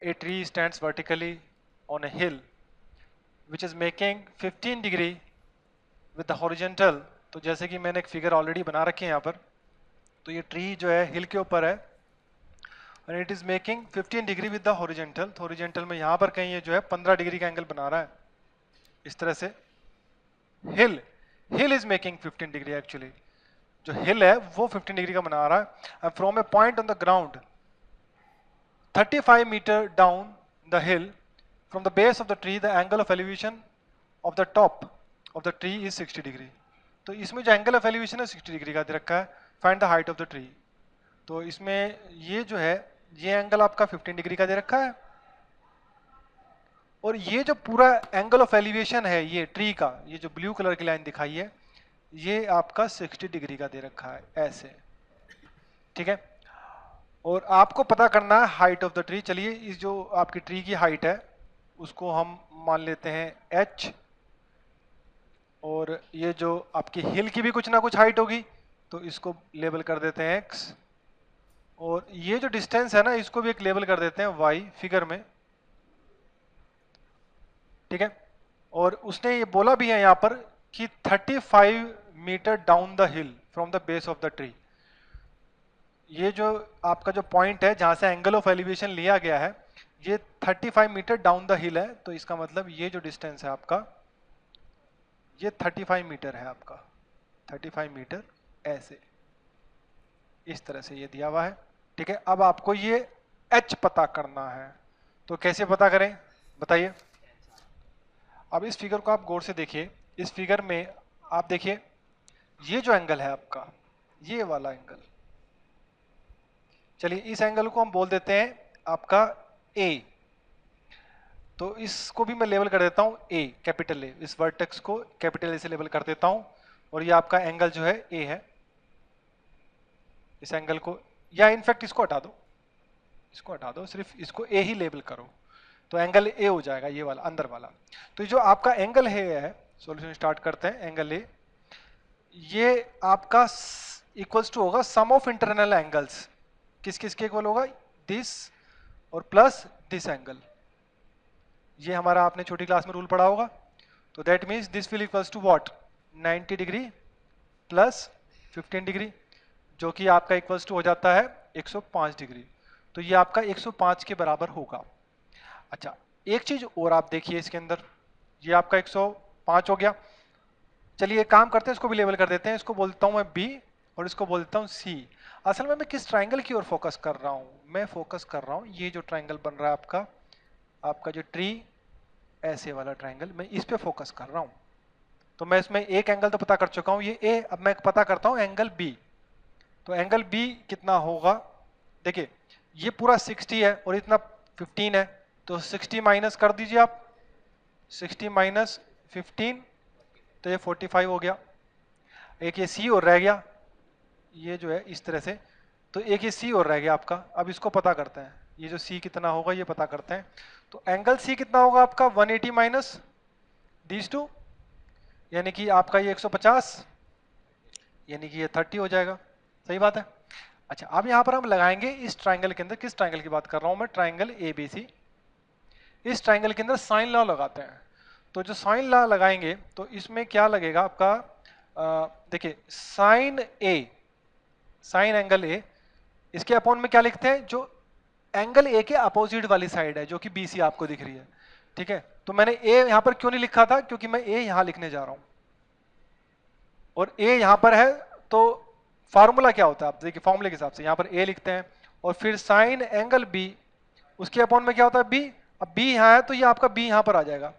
a tree stands vertically on a hill which is making 15 degree with the horizontal। तो जैसे कि मैंने एक फिगर ऑलरेडी बना रखी है यहाँ पर, तो ये ट्री जो है हिल के ऊपर है और it is making 15 degree with the horizontal. तो हॉरिजॉन्टल में यहाँ पर कहीं ये जो है 15 डिग्री का एंगल बना रहा है इस तरह से। हिल हिल इज मेकिंग 15 डिग्री, एक्चुअली जो हिल है वो 15 डिग्री का बना रहा है। And from A point on the ground 35 meter down the hill from the base of the tree the angle of elevation of the top of the tree is 60 degree. तो इसमें जो एंगल ऑफ एलिवेशन है 60 degree का दे रखा है। Find the height of the tree. तो इसमें ये जो है ये एंगल आपका 15 डिग्री का दे रखा है और ये जो पूरा एंगल ऑफ एलिवेशन है ये ट्री का, ये जो ब्लू कलर की लाइन दिखाई है ये आपका 60 डिग्री का दे रखा है ऐसे, ठीक है। और आपको पता करना है हाइट ऑफ द ट्री। चलिए इस जो आपकी ट्री की हाइट है उसको हम मान लेते हैं h, और ये जो आपकी हिल की भी कुछ ना कुछ हाइट होगी तो इसको लेबल कर देते हैं x, और ये जो डिस्टेंस है ना इसको भी एक लेबल कर देते हैं y फिगर में, ठीक है। और उसने ये बोला भी है यहाँ पर कि 35 meter down the hill from the base of the tree. ये जो आपका जो पॉइंट है जहां से एंगल ऑफ एलिवेशन लिया गया है ये 35 मीटर डाउन द हिल है। तो इसका मतलब ये जो डिस्टेंस है आपका ये 35 मीटर है आपका, 35 मीटर ऐसे इस तरह से ये दिया हुआ है, ठीक है। अब आपको ये h पता करना है, तो कैसे पता करें बताइए। अब इस फिगर को आप गौर से देखिए। इस फिगर में आप देखिए ये जो एंगल है आपका ये वाला एंगल, चलिए इस एंगल को हम बोल देते हैं आपका A। तो इसको भी मैं लेबल कर देता हूं A, कैपिटल A। इस वर्टेक्स को कैपिटल A से लेबल कर देता हूं और ये आपका एंगल जो है A है। इस एंगल को, या इनफैक्ट इसको हटा दो, इसको हटा दो, सिर्फ इसको A ही लेबल करो तो एंगल A हो जाएगा ये वाला अंदर वाला। तो जो आपका एंगल है, सॉल्यूशन स्टार्ट करते हैं। एंगल A ये आपका इक्वल्स टू होगा सम ऑफ इंटरनल एंगल्स। किस किस के इक्वल होगा, दिस और प्लस दिस एंगल। ये हमारा आपने छोटी क्लास में रूल पढ़ा होगा। तो that means this will equals to what, 90 degree plus 15 degree, जो कि आपका इक्वल्स टू हो जाता है 105 डिग्री। तो ये आपका 105 के बराबर होगा। अच्छा एक चीज और आप देखिए इसके अंदर, ये आपका 105 हो गया। चलिए एक काम करते हैं, इसको भी लेवल कर देते हैं। इसको बोलता हूं मैं B और इसको बोलता हूं C। असल में मैं किस ट्राइंगल की ओर फोकस कर रहा हूं, मैं फोकस कर रहा हूं ये जो ट्राइंगल बन रहा है आपका, आपका जो ट्री ऐसे वाला ट्राइंगल, मैं इस पे फोकस कर रहा हूं। तो मैं इसमें एक एंगल तो पता कर चुका हूं ये A। अब मैं पता करता हूं एंगल B। तो एंगल B कितना होगा, देखिए ये पूरा 60 है और इतना 15 है, तो 60 माइनस कर दीजिए आप, 60 माइनस 15 तो ये 45 हो गया। एक ये C और रह गया, ये जो है इस तरह से, तो एक ये C और रह गया आपका। अब इसको पता करते हैं, ये जो C कितना होगा ये पता करते हैं। तो एंगल C कितना होगा आपका 180 माइनस दीज टू, यानी कि आपका ये 150, यानी कि ये 30 हो जाएगा। सही बात है। अच्छा अब यहां पर हम लगाएंगे इस ट्राइंगल के अंदर, किस ट्राइंगल की बात कर रहा हूं मैं, ट्राइंगल ABC। इस ट्राइंगल के अंदर साइन लॉ लगाते हैं। तो जो साइन लॉ लगाएंगे तो इसमें क्या लगेगा आपका, देखिए sine A, sine angle A, इसके अपॉन में क्या लिखते हैं, जो एंगल A के अपोजिट वाली साइड है जो कि BC आपको दिख रही है, ठीक है। तो मैंने A यहां पर क्यों नहीं लिखा था, क्योंकि मैं A यहां लिखने जा रहा हूं और A यहां पर है। तो फार्मूला क्या होता है, आप देखिए फॉर्मूले के हिसाब से यहां पर A लिखते हैं और फिर साइन एंगल B, उसके अपॉन में क्या होता है B। अब B यहां है तो ये आपका B यहां पर आ जाएगा,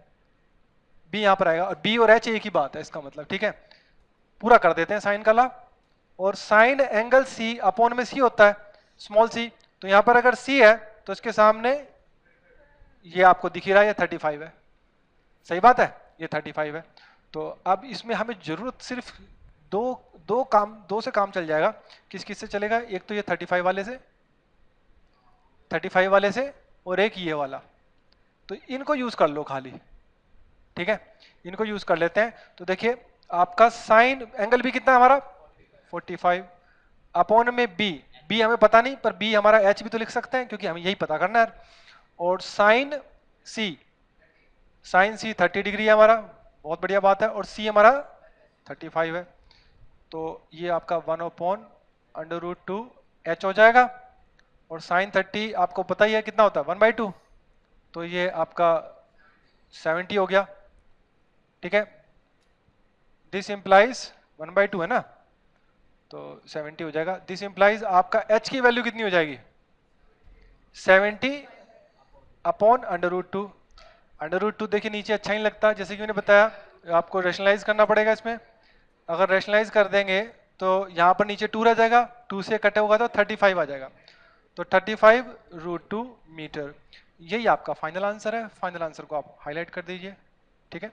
B यहां पर आएगा, और B और H एक ही बात है इसका मतलब, ठीक है। पूरा कर देते हैं साइन का लॉ। और साइन एंगल C अपॉन में C होता है स्मॉल c, तो यहां पर अगर C है तो इसके सामने ये आपको दिख ही रहा है ये 35 है। सही बात है, ये 35 है। तो अब इसमें हमें जरूरत सिर्फ दो से काम चल जाएगा। किस किस से चलेगा, एक तो ये 35 वाले से, 35 वाले से, और एक ये वाला। तो इनको यूज कर लो खाली, ठीक है, इनको यूज कर लेते हैं। तो देखिए आपका साइन एंगल भी कितना है हमारा 45 अपॉन में B, B हमें पता नहीं पर B हमारा H भी तो लिख सकते हैं क्योंकि हमें यही पता करना है। और साइन सी 30 डिग्री है हमारा, बहुत बढ़िया बात है, और सी हमारा 35 है। तो ये आपका 1/√2 h हो जाएगा, और साइन 30 आपको पता ही है कितना होता है 1/2, तो ये आपका 70 हो गया। ठीक है, दिस इम्प्लाइज 1/2 है ना, तो 70 हो जाएगा। दिस इम्प्लाइज आपका h की वैल्यू कितनी हो जाएगी 70/√2। √2 देखिए नीचे अच्छा नहीं लगता, जैसे कि मैंने बताया आपको रेशनलाइज करना पड़ेगा इसमें। अगर रेशनलाइज कर देंगे तो यहाँ पर नीचे 2 रह जाएगा, 2 से कटे होगा तो 35 आ जाएगा, तो 35√2 मीटर। यही आपका फाइनल आंसर है। फाइनल आंसर को आप हाईलाइट कर दीजिए। ठीक है।